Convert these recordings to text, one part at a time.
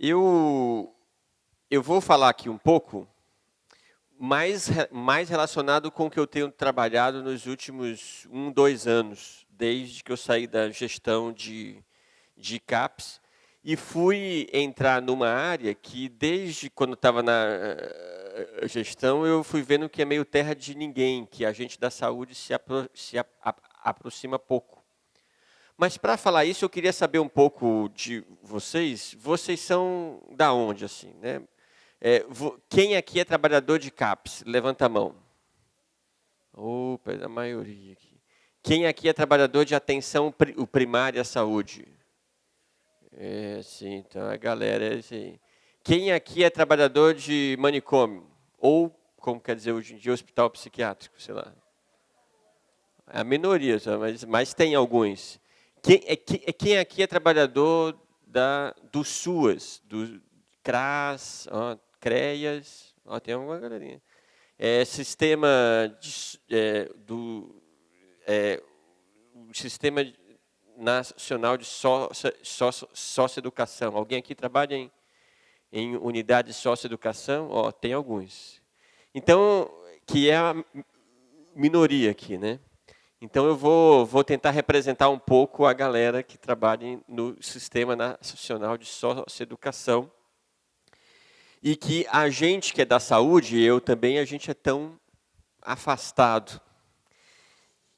Eu, eu vou falar aqui um pouco mais relacionado com o que eu tenho trabalhado nos últimos 2 anos, desde que eu saí da gestão de CAPES, e fui entrar numa área que, desde quando estava na gestão, eu fui vendo que é meio terra de ninguém, que a gente da saúde aproxima pouco. Mas para falar isso, eu queria saber um pouco de vocês. Vocês são da onde, assim, né? Quem aqui é trabalhador de CAPES? Levanta a mão. Opa, é a maioria aqui. Quem aqui é trabalhador de atenção primária à saúde? Sim, então a galera é assim. Quem aqui é trabalhador de manicômio? Ou, como quer dizer hoje em dia, hospital psiquiátrico, sei lá. É a minoria, mas tem alguns. Quem aqui é trabalhador do SUAS, do CRAS, CREAS, tem alguma galerinha. Sistema Sistema Nacional de Socioeducação. Alguém aqui trabalha em unidade de socioeducação? Tem alguns. Então, que é a minoria aqui, né? Então, eu vou tentar representar um pouco a galera que trabalha no Sistema Nacional de Socioeducação. E que a gente que é da saúde, eu também, a gente é tão afastado.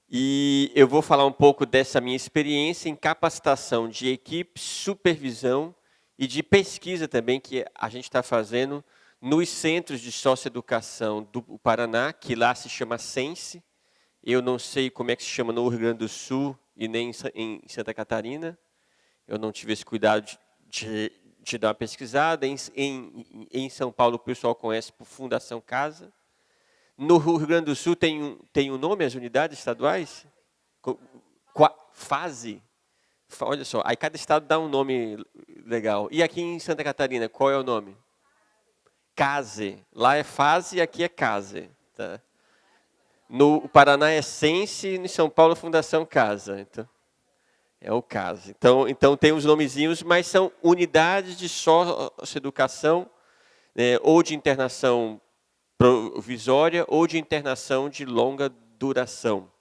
E eu vou falar um pouco dessa minha experiência em capacitação de equipe, supervisão e de pesquisa também, que a gente está fazendo nos centros de socioeducação do Paraná, que lá se chama Sense. Eu não sei como é que se chama no Rio Grande do Sul e nem em Santa Catarina. Eu não tive esse cuidado de dar uma pesquisada. Em São Paulo, o pessoal conhece por Fundação Casa. No Rio Grande do Sul tem um nome, as unidades estaduais? Fase. Olha só, aí cada estado dá um nome legal. E aqui em Santa Catarina, qual é o nome? Case. Lá é fase e aqui é case. Tá? No Paraná é Sense e em São Paulo Fundação Casa. Então, é o caso. Então tem os nomezinhos, mas são unidades de socioeducação, ou de internação provisória ou de internação de longa duração.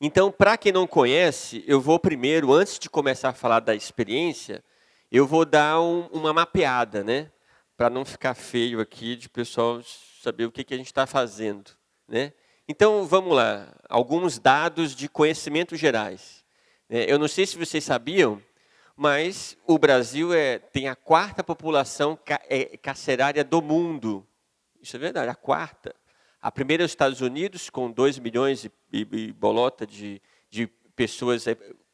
Então, para quem não conhece, eu vou primeiro, antes de começar a falar da experiência, eu vou dar uma mapeada, né? Para não ficar feio aqui, de pessoal saber o que a gente está fazendo, né? Então, vamos lá. Alguns dados de conhecimentos gerais. Eu não sei se vocês sabiam, mas o Brasil tem a 4ª população carcerária do mundo. Isso é verdade, a 4ª. A primeira é os Estados Unidos, com 2 milhões e bolota de pessoas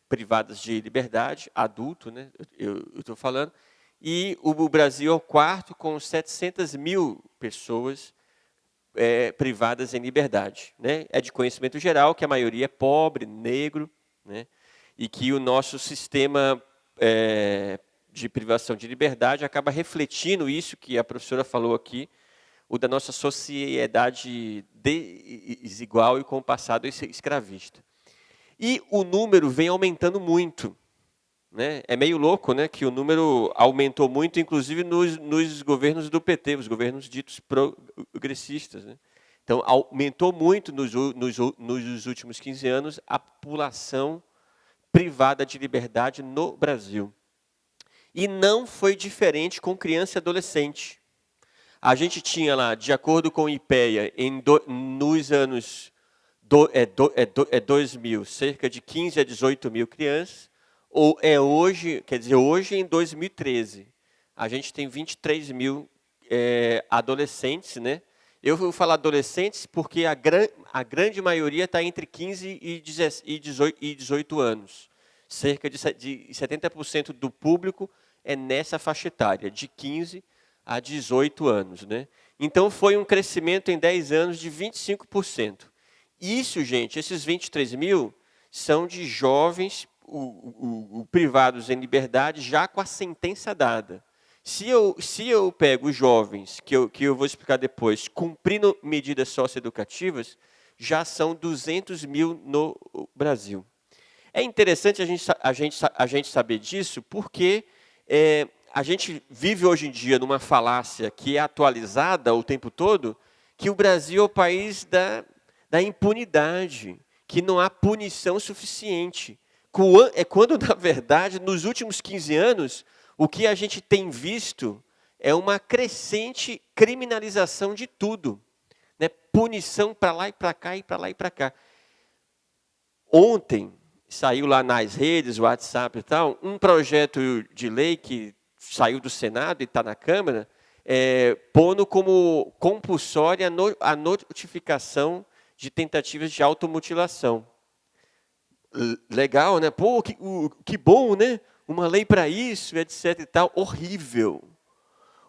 privadas de liberdade, adulto, né? Eu estou falando. E o Brasil é o 4º, com 700 mil pessoas privadas em liberdade. Né? É de conhecimento geral que a maioria é pobre, negro, né? E que o nosso sistema de privação de liberdade acaba refletindo isso que a professora falou aqui, o da nossa sociedade desigual e com o passado escravista. E o número vem aumentando muito. Né? É meio louco, né, que o número aumentou muito, inclusive nos governos do PT, os governos ditos progressistas. Né? Então, aumentou muito nos últimos 15 anos a população privada de liberdade no Brasil. E não foi diferente com criança e adolescente. A gente tinha lá, de acordo com o IPEA, nos anos 2000, cerca de 15 a 18 mil crianças, ou hoje, quer dizer, hoje em 2013, a gente tem 23 mil adolescentes, né? Eu vou falar adolescentes porque a grande maioria está entre 15 e 18 anos. Cerca de 70% do público é nessa faixa etária, de 15 a 18 anos. Né? Então, foi um crescimento em 10 anos de 25%. Isso, gente, esses 23 mil são de jovens privados em liberdade já com a sentença dada. Se eu pego os jovens, que eu vou explicar depois, cumprindo medidas socioeducativas, já são 200 mil no Brasil. É interessante a gente saber disso, porque a gente vive hoje em dia numa falácia que é atualizada o tempo todo, que o Brasil é o país da impunidade, que não há punição suficiente. É quando, na verdade, nos últimos 15 anos, o que a gente tem visto é uma crescente criminalização de tudo. Né? Punição para lá e para cá, e para lá e para cá. Ontem, saiu lá nas redes, WhatsApp e tal, um projeto de lei que saiu do Senado e está na Câmara, pondo como compulsória a notificação de tentativas de automutilação. Legal, né? Pô, que bom, né? Uma lei para isso, etc e tal. Horrível.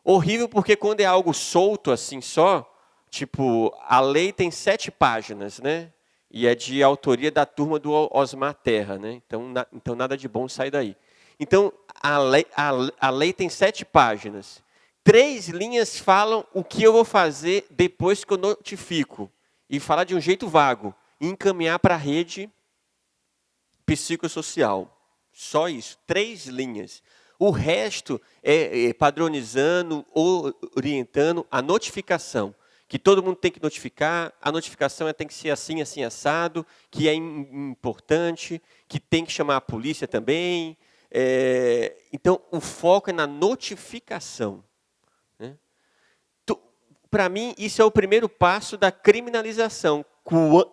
Horrível porque quando é algo solto assim só, tipo, a lei tem 7 páginas, né? E é de autoria da turma do Osmar Terra, né? Então nada de bom sai daí. Então, a lei tem 7 páginas. 3 linhas falam o que eu vou fazer depois que eu notifico. E falar de um jeito vago. E encaminhar para a rede psicossocial. Só isso. 3 linhas. O resto é padronizando, orientando a notificação. Que todo mundo tem que notificar, a notificação tem que ser assim, assim, assado, que é importante, que tem que chamar a polícia também. Então, o foco é na notificação. Né? Para mim, isso é o primeiro passo da criminalização.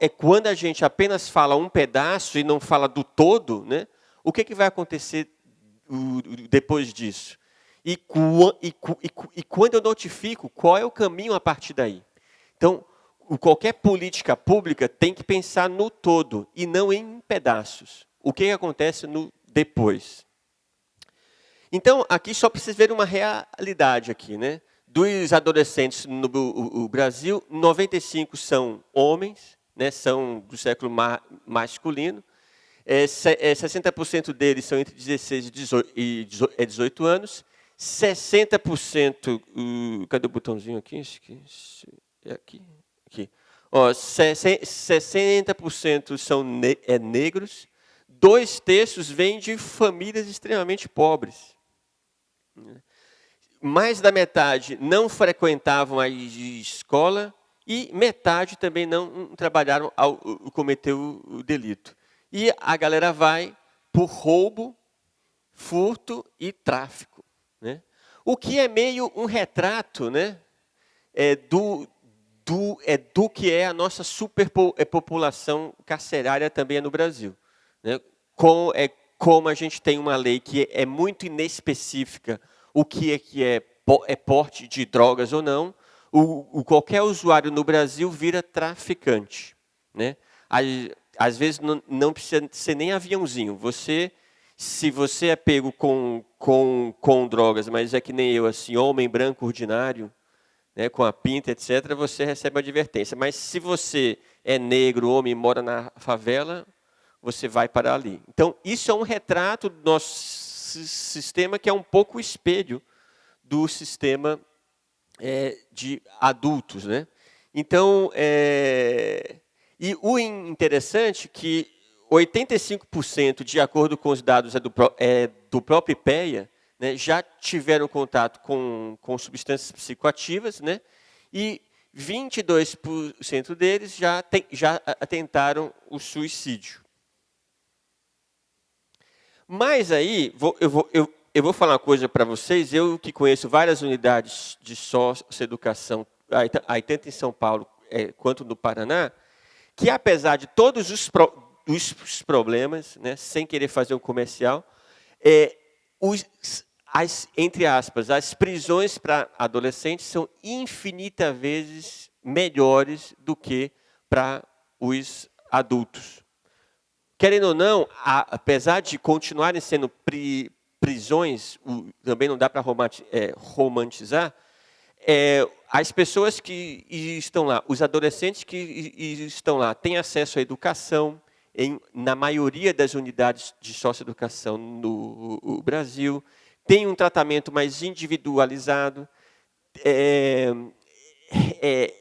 É quando a gente apenas fala um pedaço e não fala do todo, né? O que vai acontecer depois disso? E quando eu notifico, qual é o caminho a partir daí? Então, qualquer política pública tem que pensar no todo e não em pedaços. O que acontece no depois? Então, aqui só precisa ver uma realidade aqui, né? Dos adolescentes no Brasil, 95 são homens, né? São do século masculino. 60% deles são entre 16 e 18 anos. 60%... cadê o botãozinho aqui? Aqui. Ó, 60% são negros. 2/3 vêm de famílias extremamente pobres. Mais da metade não frequentavam a escola e metade também não trabalharam ao cometer o delito. E a galera vai por roubo, furto e tráfico. Né? O que é meio um retrato, né, do que é a nossa superpopulação carcerária também no Brasil. Né? Como a gente tem uma lei que é muito inespecífica, o que é porte de drogas ou não, qualquer usuário no Brasil vira traficante. Né? Às vezes não precisa ser nem aviãozinho. Se você é pego com drogas, mas é que nem eu, assim, homem branco ordinário, né, com a pinta, etc., você recebe uma advertência. Mas se você é negro, homem, mora na favela, você vai para ali. Então, isso é um retrato do nosso sistema, que é um pouco o espelho do sistema de adultos. Né? Então, e o interessante é que 85%, de acordo com os dados do próprio IPEA, né, já tiveram contato com substâncias psicoativas, né, e 22% deles já tentaram o suicídio. Mas aí, eu vou falar uma coisa para vocês, eu que conheço várias unidades de socioeducação, aí tanto em São Paulo quanto no Paraná, que apesar de todos os problemas, né, sem querer fazer um comercial, entre aspas, as prisões para adolescentes são infinitas vezes melhores do que para os adultos. Querendo ou não, apesar de continuarem sendo prisões, também não dá para romantizar, as pessoas que estão lá, os adolescentes que estão lá, têm acesso à educação, na maioria das unidades de socioeducação no Brasil, tem um tratamento mais individualizado,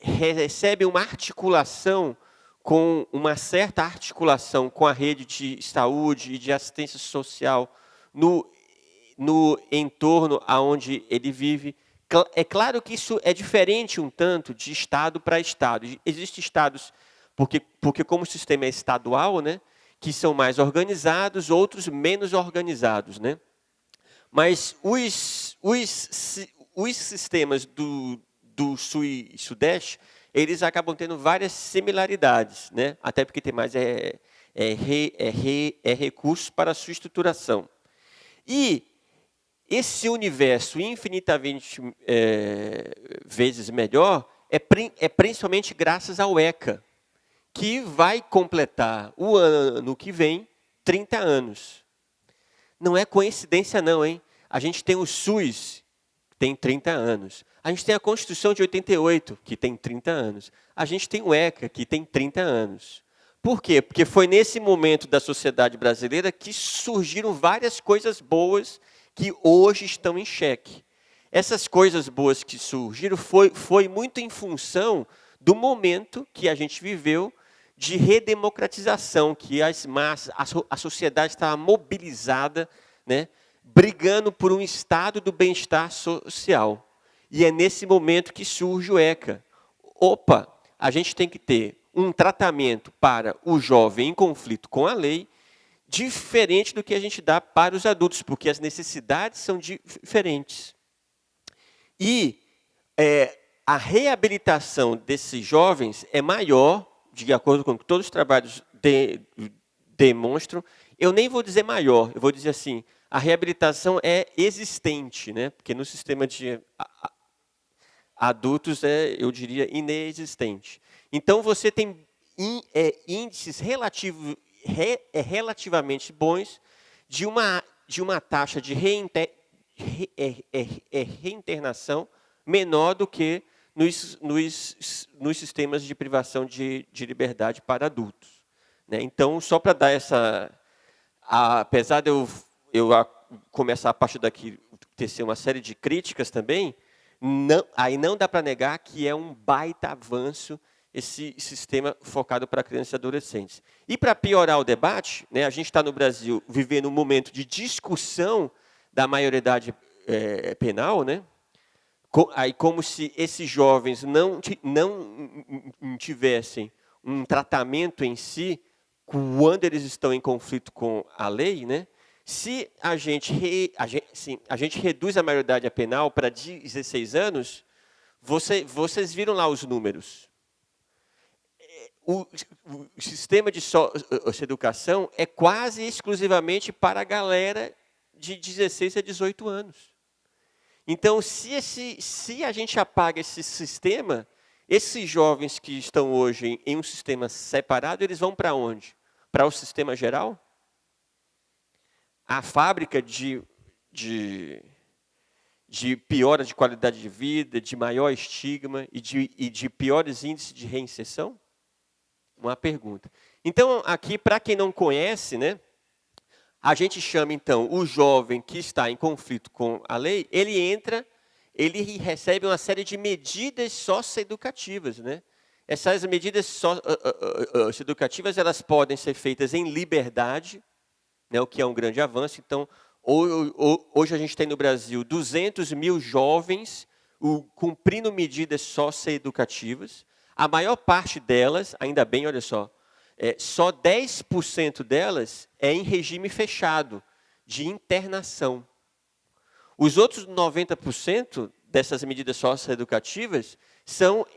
recebe uma articulação, com uma certa articulação com a rede de saúde e de assistência social no entorno aonde ele vive. É claro que isso é diferente um tanto de estado para estado. Existem estados, porque como o sistema é estadual, né, que são mais organizados, outros menos organizados, né? Mas os sistemas do sul e sudeste, eles acabam tendo várias similaridades, né? Até porque tem mais recursos para a sua estruturação. E esse universo infinitamente vezes melhor é principalmente graças ao ECA, que vai completar o ano que vem 30 anos. Não é coincidência não, hein? A gente tem o SUS, que tem 30 anos. A gente tem a Constituição de 88, que tem 30 anos. A gente tem o ECA, que tem 30 anos. Por quê? Porque foi nesse momento da sociedade brasileira que surgiram várias coisas boas que hoje estão em xeque. Essas coisas boas que surgiram foi muito em função do momento que a gente viveu de redemocratização, que as massas, a sociedade estava mobilizada, né, brigando por um estado do bem-estar social. E é nesse momento que surge o ECA. Opa, a gente tem que ter um tratamento para o jovem em conflito com a lei, diferente do que a gente dá para os adultos, porque as necessidades são diferentes. E a reabilitação desses jovens é maior, de acordo com o que todos os trabalhos demonstram. Eu nem vou dizer maior, eu vou dizer assim, a reabilitação é existente, né? Porque no sistema de adultos eu diria, inexistente. Então, você tem índices relativamente bons de uma taxa de reinternação menor do que nos sistemas de privação de liberdade para adultos. Né? Então, só para dar essa... Apesar de eu começar a partir daqui tecer uma série de críticas também, aí não dá para negar que é um baita avanço esse sistema focado para crianças e adolescentes. E para piorar o debate, né, a gente está no Brasil vivendo um momento de discussão da maioridade penal, né? Aí como se esses jovens não tivessem um tratamento em si quando eles estão em conflito com a lei, né? Se a gente reduz a maioridade penal para 16 anos, vocês viram lá os números. O sistema de educação é quase exclusivamente para a galera de 16 a 18 anos. Então, se a gente apaga esse sistema, esses jovens que estão hoje em um sistema separado, eles vão para onde? Para o sistema geral? A fábrica de piora de qualidade de vida, de maior estigma e de piores índices de reinserção? Uma pergunta. Então, aqui, para quem não conhece, né, a gente chama, então, o jovem que está em conflito com a lei, ele recebe uma série de medidas socioeducativas, né? Essas medidas socioeducativas, elas podem ser feitas em liberdade, né, o que é um grande avanço. Então, hoje a gente tem no Brasil 200 mil jovens cumprindo medidas socioeducativas. A maior parte delas, ainda bem, olha só 10% delas é em regime fechado, de internação. Os outros 90% dessas medidas socioeducativas são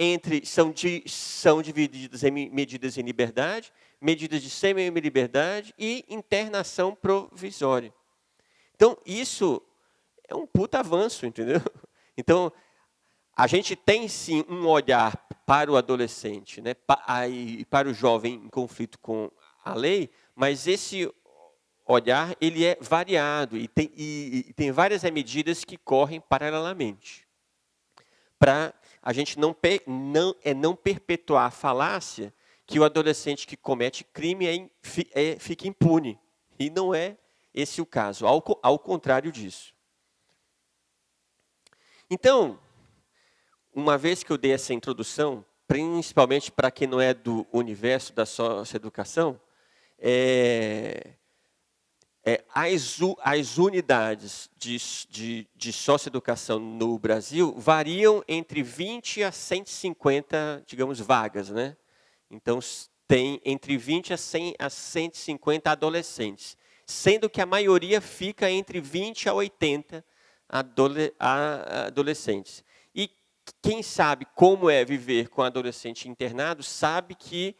divididas em medidas em liberdade, medidas de semi-liberdade e internação provisória. Então, isso é um puta avanço, entendeu? Então, a gente tem, sim, um olhar para o adolescente, né, para o jovem em conflito com a lei, mas esse olhar ele é variado e tem várias medidas que correm paralelamente. Para a gente não perpetuar a falácia que o adolescente que comete crime fica impune. E não é esse o caso, ao contrário disso. Então, uma vez que eu dei essa introdução, principalmente para quem não é do universo da socioeducação, As unidades de socioeducação no Brasil variam entre 20 a 150, digamos, vagas, né? Então, tem entre 20 a 150 adolescentes, sendo que a maioria fica entre 20 a 80 adolescentes. E quem sabe como é viver com adolescente internado, sabe que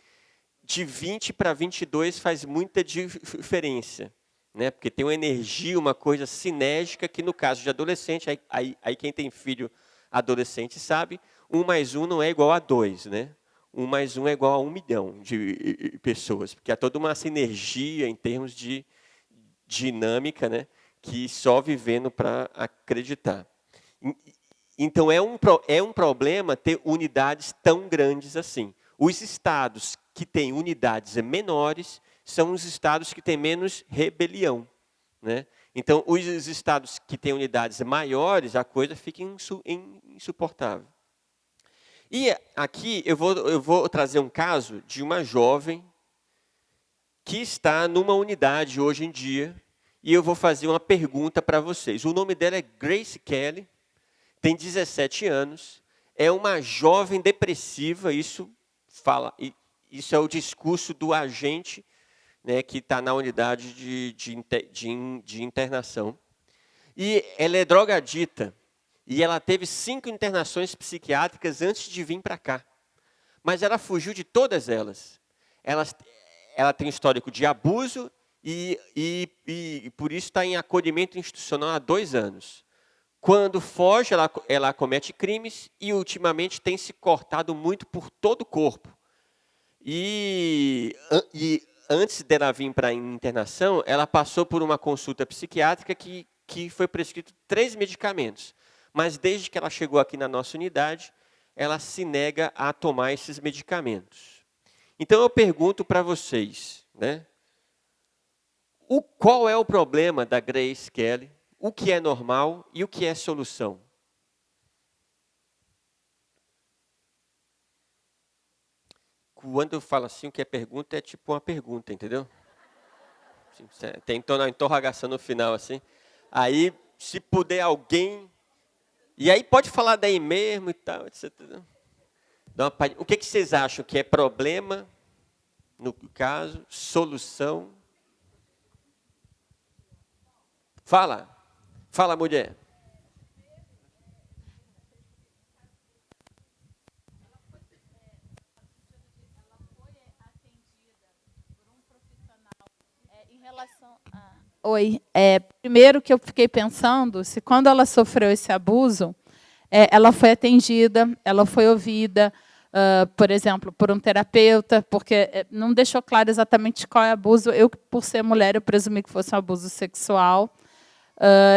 de 20 para 22 faz muita diferença. Né? Porque tem uma energia, uma coisa sinérgica que, no caso de adolescente, aí quem tem filho adolescente sabe, 1 mais 1 não é igual a 2, né? 1 mais 1 é igual a 1 milhão de pessoas, porque há toda uma sinergia em termos de dinâmica, né? Que só vivendo para acreditar. Então, é um problema ter unidades tão grandes assim. Os estados que têm unidades menores são os estados que têm menos rebelião. Né? Então, os estados que têm unidades maiores, a coisa fica insuportável. E aqui eu vou trazer um caso de uma jovem que está numa unidade hoje em dia, e eu vou fazer uma pergunta para vocês. O nome dela é Grace Kelly, tem 17 anos, é uma jovem depressiva, isso é o discurso do agente, né, que está na unidade de internação. E ela é drogadita, e ela teve 5 internações psiquiátricas antes de vir para cá. Mas ela fugiu de todas elas. Ela tem histórico de abuso e por isso está em acolhimento institucional há 2 anos. Quando foge, ela comete crimes e, ultimamente, tem se cortado muito por todo o corpo. E antes dela vir para a internação, ela passou por uma consulta psiquiátrica que foi prescrito 3 medicamentos. Mas, desde que ela chegou aqui na nossa unidade, ela se nega a tomar esses medicamentos. Então, eu pergunto para vocês, né? Qual é o problema da Grace Kelly? O que é normal e o que é solução? Quando eu falo assim, o que é pergunta é tipo uma pergunta, entendeu? Tem uma interrogação no final, assim. Aí, se puder alguém... E aí pode falar daí mesmo e tal, etc. O que vocês acham que é problema, no caso, solução? Fala, mulher. Oi, primeiro que eu fiquei pensando, se quando ela sofreu esse abuso, ela foi atendida, ela foi ouvida, por exemplo, por um terapeuta, porque não deixou claro exatamente qual é o abuso. Eu, por ser mulher, eu presumi que fosse um abuso sexual.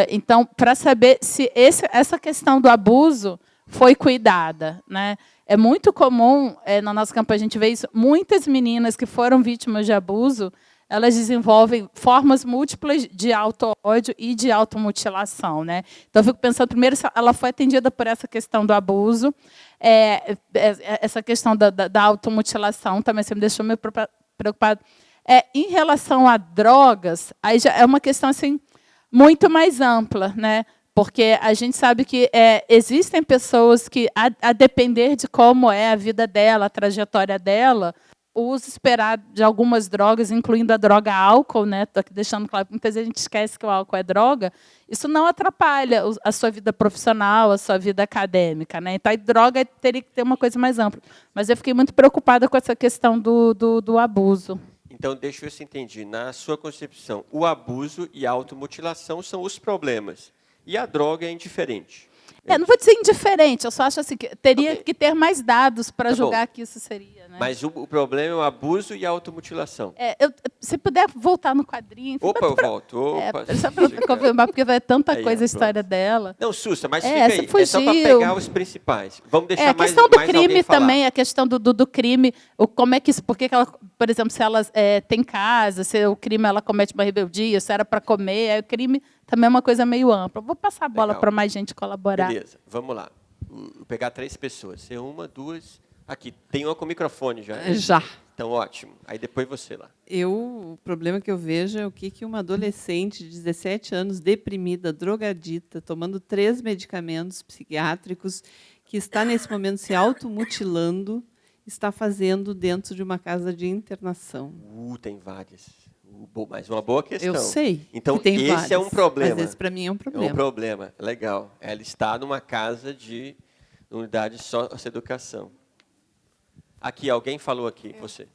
Então, para saber se essa questão do abuso foi cuidada. Né? É muito comum, na nossa campanha, a gente vê isso, muitas meninas que foram vítimas de abuso, elas desenvolvem formas múltiplas de auto-ódio e de automutilação. Né? Então, eu fico pensando, primeiro, se ela foi atendida por essa questão do abuso, essa questão da automutilação também me deixou meio preocupada. Em relação a drogas, aí já é uma questão assim, muito mais ampla, né? Porque a gente sabe que existem pessoas que, a depender de como é a vida dela, a trajetória dela, o uso esperado de algumas drogas, incluindo a droga álcool, né? Estou aqui deixando claro que muitas vezes a gente esquece que o álcool é droga, isso não atrapalha a sua vida profissional, a sua vida acadêmica. Né? Então, a droga teria que ter uma coisa mais ampla. Mas eu fiquei muito preocupada com essa questão do abuso. Então, deixa eu ver se entendi. Na sua concepção, o abuso e a automutilação são os problemas. E a droga é indiferente. Não vou dizer indiferente, eu só acho assim, que teria que ter mais dados para julgar que isso seria. Né? Mas o problema é o abuso e a automutilação. Se puder voltar no quadrinho... Opa, eu volto. Só para confirmar, porque vai tanta coisa a história dela. Não, Sussa, mas fica aí. Fugiu. É só para pegar os principais. Vamos deixar a questão do crime também, a questão do crime, como é que isso, porque ela, por exemplo, se ela tem casa, se o crime ela comete uma rebeldia, se era para comer, aí o crime também é uma coisa meio ampla. Vou passar a bola para mais gente colaborar. Beleza, vamos lá. Vou pegar 3 pessoas. Ser uma, 2, Aqui, tem uma com microfone já. Já. Então, ótimo. Aí depois você lá. O problema que eu vejo é o que uma adolescente de 17 anos, deprimida, drogadita, tomando 3 medicamentos psiquiátricos, que está nesse momento se automutilando, está fazendo dentro de uma casa de internação. Tem várias. Mas uma boa questão. Eu sei. Então, que tem esse várias, é um problema. Mas esse, para mim, é um problema. É um problema. Legal. Ela está numa casa de unidade de socioeducação. Aqui, alguém falou aqui, você.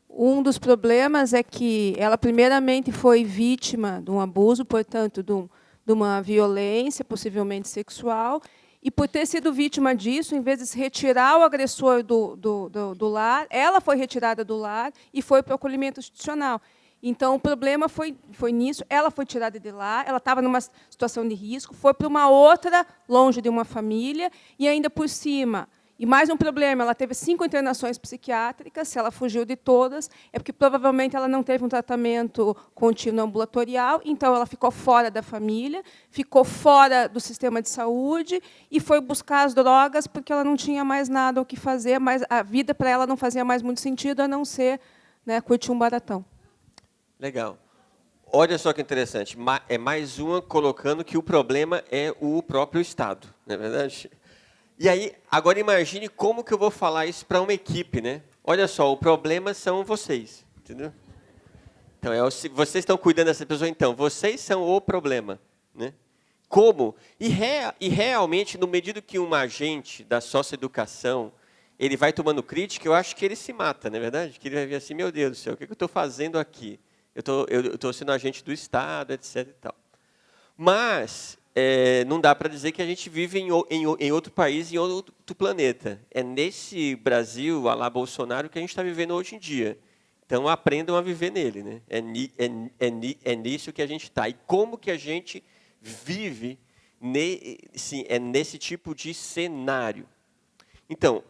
Um dos problemas é que ela, primeiramente, foi vítima de um abuso, portanto, de uma violência, possivelmente sexual, e, por ter sido vítima disso, em vez de se retirar o agressor do lar, ela foi retirada do lar e foi para o acolhimento institucional. Então, o problema foi nisso. Ela foi tirada de lá, ela estava numa situação de risco, foi para uma outra, longe de uma família, e ainda por cima... E mais um problema, ela teve 5 internações psiquiátricas, se ela fugiu de todas, é porque provavelmente ela não teve um tratamento contínuo ambulatorial, então ela ficou fora da família, ficou fora do sistema de saúde e foi buscar as drogas porque ela não tinha mais nada o que fazer, mas a vida para ela não fazia mais muito sentido, a não ser, né, curtir um baratão. Legal. Olha só que interessante, é mais uma colocando que o problema é o próprio Estado, não é verdade? E aí, agora imagine como que eu vou falar isso para uma equipe, né? Olha só, o problema são vocês, entendeu? Então, vocês estão cuidando dessa pessoa, então, vocês são o problema, né? Como? E realmente, no medida que um agente da socioeducação, ele vai tomando crítica, eu acho que ele se mata, não é verdade? Que ele vai ver assim, meu Deus do céu, o que eu estou fazendo aqui? Eu estou sendo agente do Estado, etc. e tal. Mas... não dá para dizer que a gente vive em outro país, em outro planeta. É nesse Brasil, à la Bolsonaro, que a gente está vivendo hoje em dia. Então, aprendam a viver nele. Né? É nisso que a gente está. E como que a gente vive nesse tipo de cenário? Então,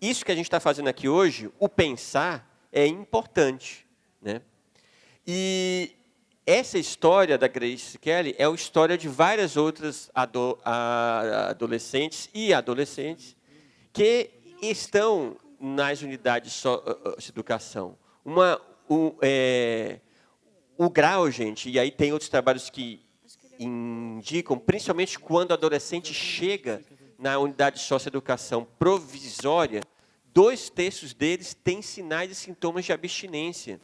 isso que a gente está fazendo aqui hoje, o pensar, é importante. Né? E... essa história da Grace Kelly é a história de várias outras adolescentes e adolescentes que estão nas unidades de educação. O grau, gente, e aí tem outros trabalhos que indicam, principalmente quando o adolescente chega na unidade de socioeducação provisória, 2/3 deles têm sinais e sintomas de abstinência.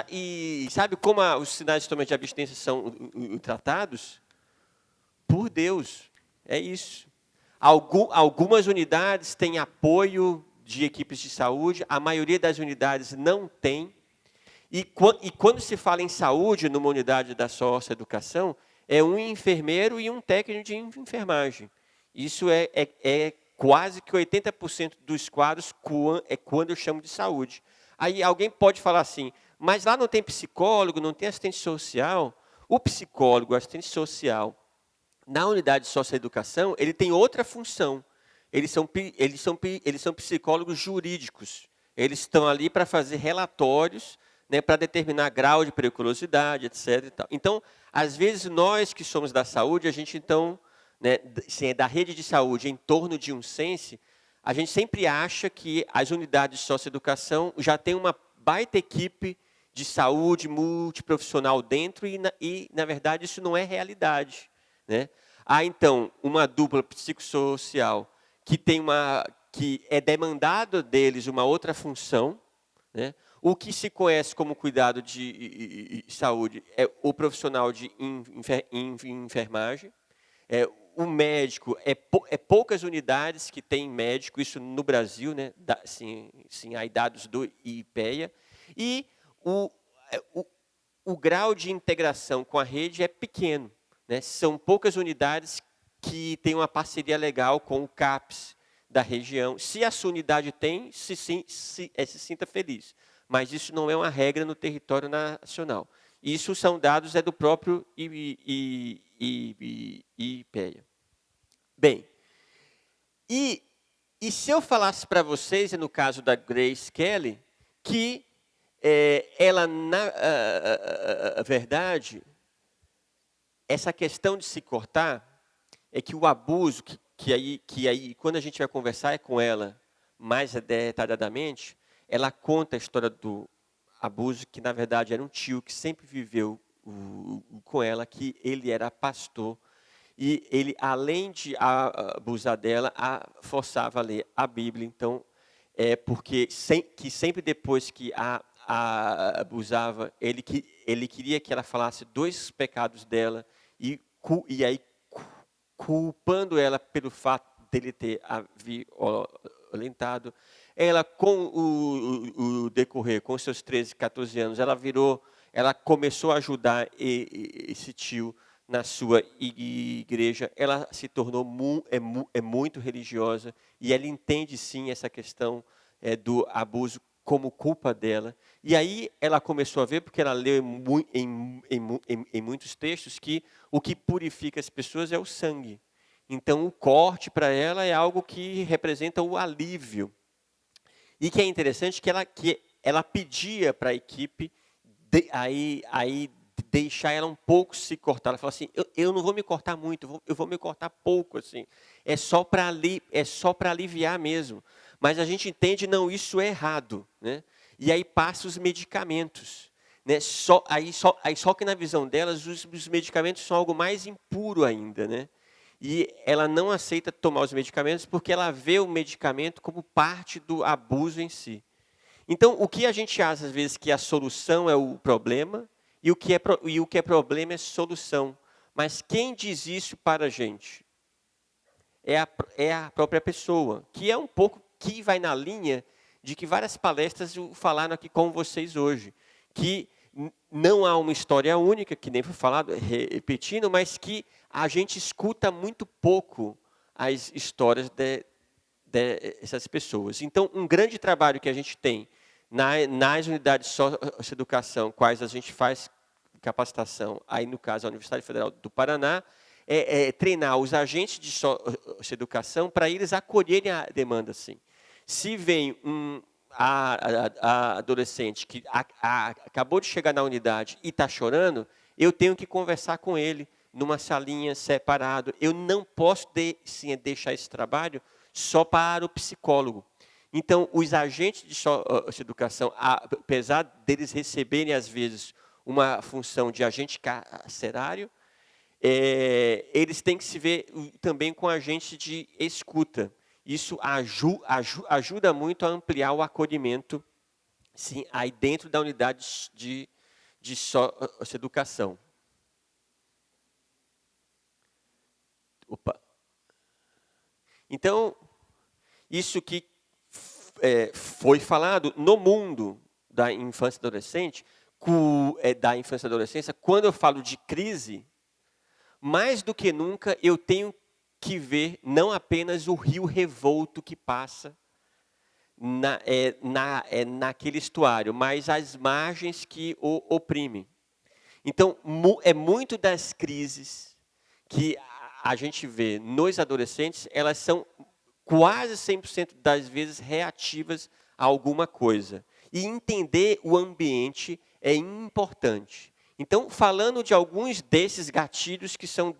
E sabe como os sinais de sintomas de abstinência são tratados? Por Deus, é isso. Algumas unidades têm apoio de equipes de saúde, a maioria das unidades não tem. E quando se fala em saúde numa unidade da socioeducação, é um enfermeiro e um técnico de enfermagem. Isso é quase que 80% dos quadros é quando eu chamo de saúde. Aí alguém pode falar assim, mas lá não tem psicólogo, não tem assistente social. O psicólogo, o assistente social, na unidade de socioeducação, ele tem outra função. Eles são psicólogos jurídicos. Eles estão ali para fazer relatórios, né, para determinar grau de periculosidade, etc. E tal. Então, às vezes, nós que somos da saúde, a gente, então, né, da rede de saúde em torno de um CENSE, a gente sempre acha que as unidades de socioeducação já têm uma baita equipe de saúde multiprofissional dentro e, na verdade, isso não é realidade. Né? Há, então, uma dupla psicossocial que é demandado deles uma outra função. Né? O que se conhece como cuidado de saúde é o profissional de enfermagem. O médico, poucas unidades que têm médico, isso no Brasil, né? Sim, há dados do IPEA. E o grau de integração com a rede é pequeno. Né? São poucas unidades que têm uma parceria legal com o CAPS da região. Se a sua unidade tem, se sinta feliz. Mas isso não é uma regra no território nacional. Isso são dados do próprio IPEA. Bem, e se eu falasse para vocês, no caso da Grace Kelly, que ela, na verdade, essa questão de se cortar, é que o abuso, que aí, quando a gente vai conversar é com ela, mais detalhadamente, ela conta a história do abuso, que na verdade era um tio que sempre viveu com ela, que ele era pastor, e ele, além de abusar dela, a forçava a ler a Bíblia. Então, porque que sempre depois que a abusava, ele queria que ela falasse 2 pecados dela, e aí culpando ela pelo fato dele ter a violentado. Ela, com o decorrer, com seus 13, 14 anos, ela começou a ajudar esse tio na sua igreja. Ela se tornou muito religiosa, e ela entende sim essa questão do abuso como culpa dela. E aí ela começou a ver, porque ela leu em muitos textos, que o que purifica as pessoas é o sangue. Então o corte para ela é algo que representa o alívio. E que é interessante que ela pedia para a equipe deixar ela um pouco se cortar. Ela falou assim: eu não vou me cortar muito, eu vou me cortar pouco, assim. É só para aliviar mesmo. Mas a gente entende, não, isso é errado, né? E aí passa os medicamentos, né? Só que na visão delas os medicamentos são algo mais impuro ainda, né? E ela não aceita tomar os medicamentos porque ela vê o medicamento como parte do abuso em si. Então, o que a gente acha às vezes que a solução é o problema, e o que é problema é solução. Mas quem diz isso para a gente? É a própria pessoa, que é um pouco que vai na linha de que várias palestras falaram aqui com vocês hoje, que não há uma história única, que nem foi falado, repetindo, mas que a gente escuta muito pouco as histórias dessas pessoas. Então, um grande trabalho que a gente tem nas unidades de socioeducação, quais a gente faz capacitação, aí no caso a Universidade Federal do Paraná, treinar os agentes de socioeducação para eles acolherem a demanda, assim. Se vem a adolescente que acabou de chegar na unidade e está chorando, eu tenho que conversar com ele numa salinha separado. Eu não posso deixar esse trabalho só para o psicólogo. Então, os agentes de socioeducação, apesar deles receberem, às vezes, uma função de agente carcerário, eles têm que se ver também com agente de escuta. Isso ajuda muito a ampliar o acolhimento, sim, aí dentro da unidade de socioeducação. Opa. Então, isso que foi falado no mundo da infância e adolescente, da infância e adolescência, quando eu falo de crise, mais do que nunca eu tenho que ver não apenas o rio revolto que passa naquele estuário, mas as margens que o oprimem. Então, muito das crises que a gente vê nos adolescentes, elas são quase 100% das vezes reativas a alguma coisa. E entender o ambiente é importante. Então, falando de alguns desses gatilhos que são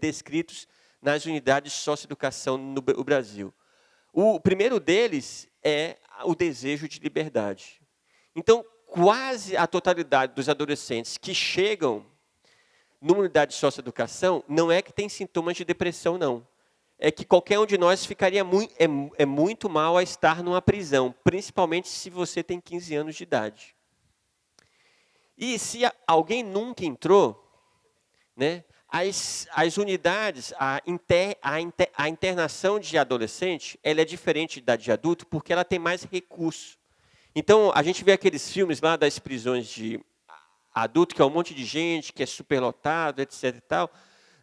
descritos nas unidades de socioeducação no Brasil. O primeiro deles é o desejo de liberdade. Então, quase a totalidade dos adolescentes que chegam numa unidade de socioeducação não é que tem sintomas de depressão, não. É que qualquer um de nós ficaria muito mal a estar numa prisão, principalmente se você tem 15 anos de idade. E se alguém nunca entrou, né, as unidades, a internação de adolescente, ela é diferente da de adulto porque ela tem mais recurso. Então, a gente vê aqueles filmes lá das prisões de adulto, que é um monte de gente, que é superlotado, etc. E tal.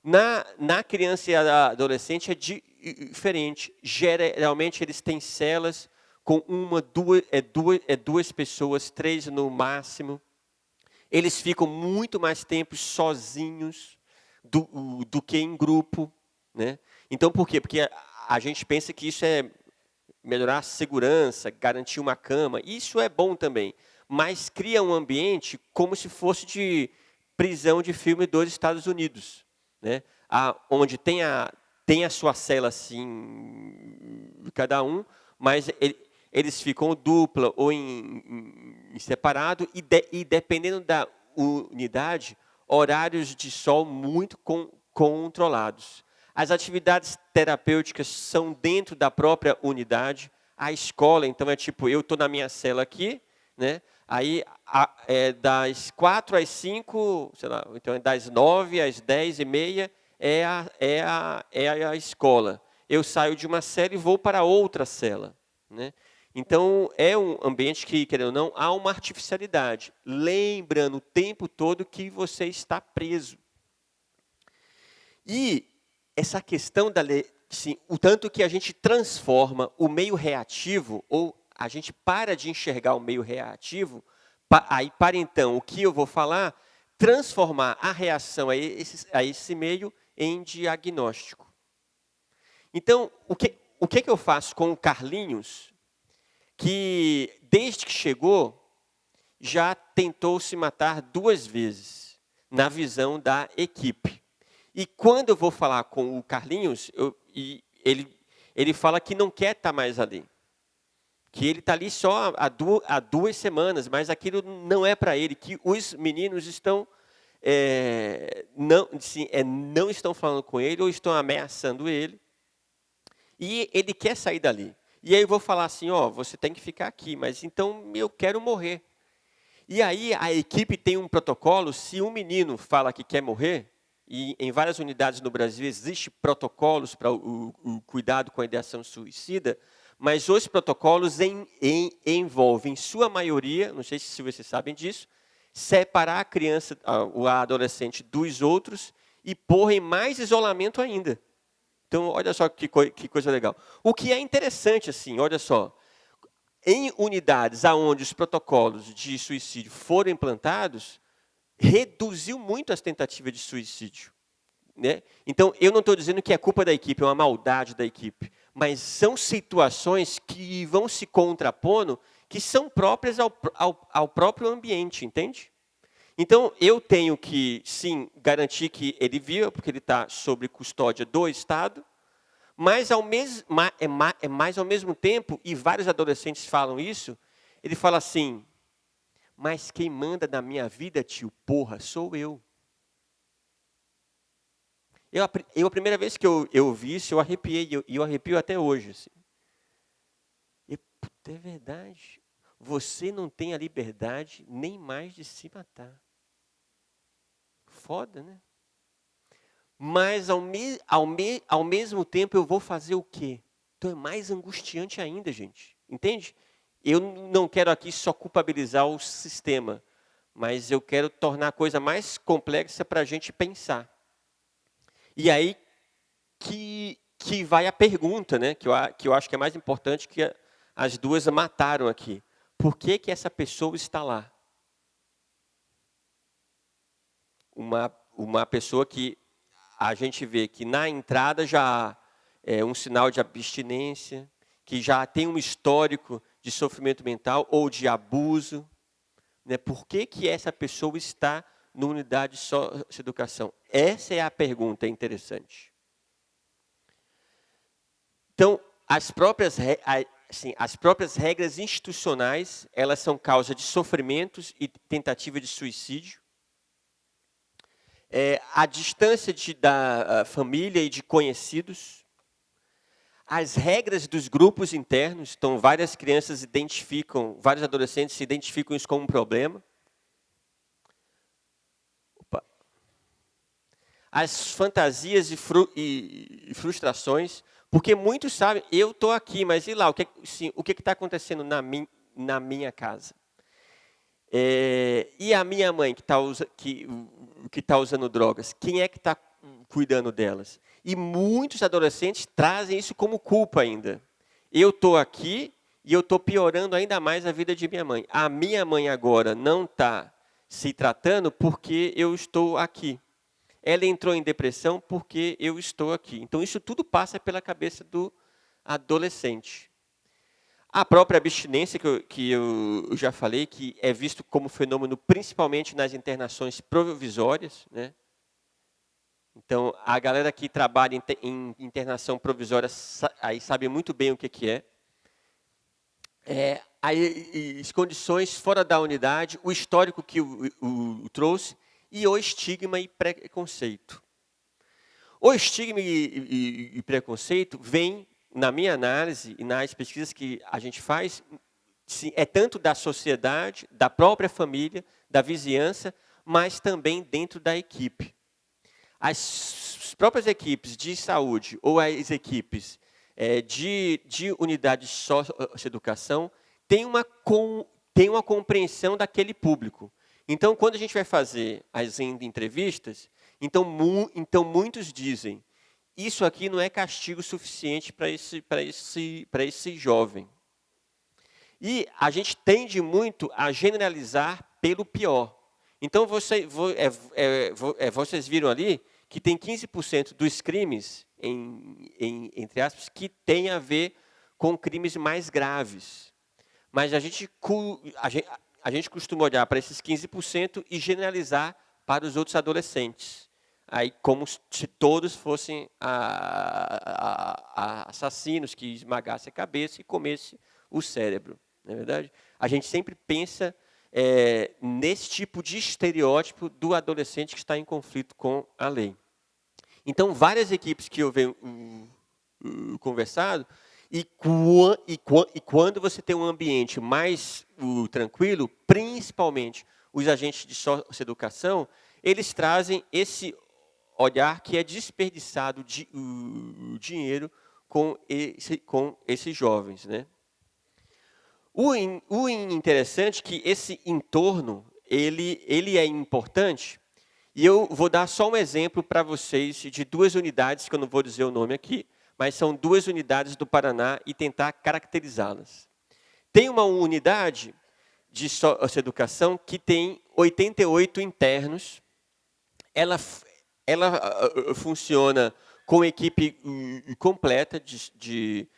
Na criança e adolescente é diferente. Geralmente eles têm celas com duas pessoas, 3 no máximo. Eles ficam muito mais tempo sozinhos do que em grupo, né? Então, por quê? Porque a gente pensa que isso é melhorar a segurança, garantir uma cama. Isso é bom também, mas cria um ambiente como se fosse de prisão de filme dos Estados Unidos, né? Onde tem tem a sua cela, assim, cada um, mas eles ficam dupla ou em separado, e dependendo da unidade, horários de sol muito controlados. As atividades terapêuticas são dentro da própria unidade. A escola, então, é tipo, eu estou na minha cela aqui, né? Aí das 4 às 5, sei lá, então das 9 às 10h30 é a escola. Eu saio de uma cela e vou para outra cela, né? Então, é um ambiente que, querendo ou não, há uma artificialidade. Lembrando o tempo todo que você está preso. E essa questão da lei, sim, o tanto que a gente transforma o meio reativo, ou a gente para de enxergar o meio reativo, aí para então, o que eu vou falar, transformar a reação a esse meio em diagnóstico. Então, o que eu faço com o Carlinhos, que desde que chegou, já tentou se matar 2 vezes, na visão da equipe. E quando eu vou falar com o Carlinhos, ele fala que não quer estar mais ali. Que ele está ali só há 2 semanas, mas aquilo não é para ele, que os meninos estão, não estão falando com ele ou estão ameaçando ele. E ele quer sair dali. E aí eu vou falar assim, ó, você tem que ficar aqui, mas então eu quero morrer. E aí a equipe tem um protocolo, se um menino fala que quer morrer, e em várias unidades no Brasil existem protocolos para o cuidado com a ideação suicida, mas os protocolos envolvem, em sua maioria, não sei se vocês sabem disso, separar a criança, o adolescente dos outros e pôr em mais isolamento ainda. Então, olha só que coisa legal. O que é interessante, assim, olha só, em unidades onde os protocolos de suicídio foram implantados, reduziu muito as tentativas de suicídio, né? Então, eu não estou dizendo que é culpa da equipe, é uma maldade da equipe, mas são situações que vão se contrapondo, que são próprias ao próprio ambiente, entende? Então, eu tenho que, sim, garantir que ele viva, porque ele está sob custódia do Estado, mas mais ao mesmo tempo, e vários adolescentes falam isso, ele fala assim, mas quem manda na minha vida, tio, porra, sou eu. A primeira vez que eu vi isso, eu arrepiei, e eu arrepio até hoje. Assim. E, puta, é verdade. Você não tem a liberdade nem mais de se matar. Foda, né? Mas, ao mesmo tempo, eu vou fazer o quê? Então, é mais angustiante ainda, gente. Entende? Eu não quero aqui só culpabilizar o sistema, mas eu quero tornar a coisa mais complexa para a gente pensar. E aí que vai a pergunta, né? que eu acho que é mais importante, que as duas mataram aqui. Por que essa pessoa está lá? Uma pessoa que a gente vê que na entrada já há um sinal de abstinência, que já tem um histórico de sofrimento mental ou de abuso. Né? Por que essa pessoa está na unidade de socioeducação? Essa é a pergunta interessante. Então, as próprias regras institucionais, elas são causa de sofrimentos e tentativa de suicídio. A distância da família e de conhecidos. As regras dos grupos internos, então várias crianças vários adolescentes se identificam isso como um problema. Opa. As fantasias e frustrações, porque muitos sabem, eu estou aqui, mas e lá, o que está acontecendo na minha casa? E a minha mãe que está usando drogas, quem é que está cuidando delas? E muitos adolescentes trazem isso como culpa ainda. Eu estou aqui e eu estou piorando ainda mais a vida de minha mãe. A minha mãe agora não está se tratando porque eu estou aqui. Ela entrou em depressão porque eu estou aqui. Então, isso tudo passa pela cabeça do adolescente. A própria abstinência, que eu já falei, que é visto como fenômeno principalmente nas internações provisórias, né? Então, a galera que trabalha em internação provisória aí sabe muito bem o que é. Aí, as condições fora da unidade, o histórico que o trouxe e o estigma e preconceito. O estigma e preconceito vem, na minha análise e nas pesquisas que a gente faz, é tanto da sociedade, da própria família, da vizinhança, mas também dentro da equipe. As próprias equipes de saúde ou as equipes de unidade de socioeducação têm uma compreensão daquele público. Então, quando a gente vai fazer as entrevistas, então muitos dizem, isso aqui não é castigo suficiente para esse jovem. E a gente tende muito a generalizar pelo pior. Então, vocês viram ali que tem 15% dos crimes, entre aspas, que tem a ver com crimes mais graves. Mas a gente costuma olhar para esses 15% e generalizar para os outros adolescentes. Aí, como se todos fossem assassinos que esmagassem a cabeça e comessem o cérebro. Não é verdade? A gente sempre pensa nesse tipo de estereótipo do adolescente que está em conflito com a lei. Então, várias equipes que eu venho conversado, e quando você tem um ambiente mais tranquilo, principalmente os agentes de socioeducação, eles trazem esse olhar que é desperdiçado de dinheiro com esses jovens, né? O interessante é que esse entorno, ele é importante, e eu vou dar só um exemplo para vocês de 2 unidades, que eu não vou dizer o nome aqui, mas são 2 unidades do Paraná e tentar caracterizá-las. Tem uma unidade de socioeducação que tem 88 internos. Ela funciona com equipe completa de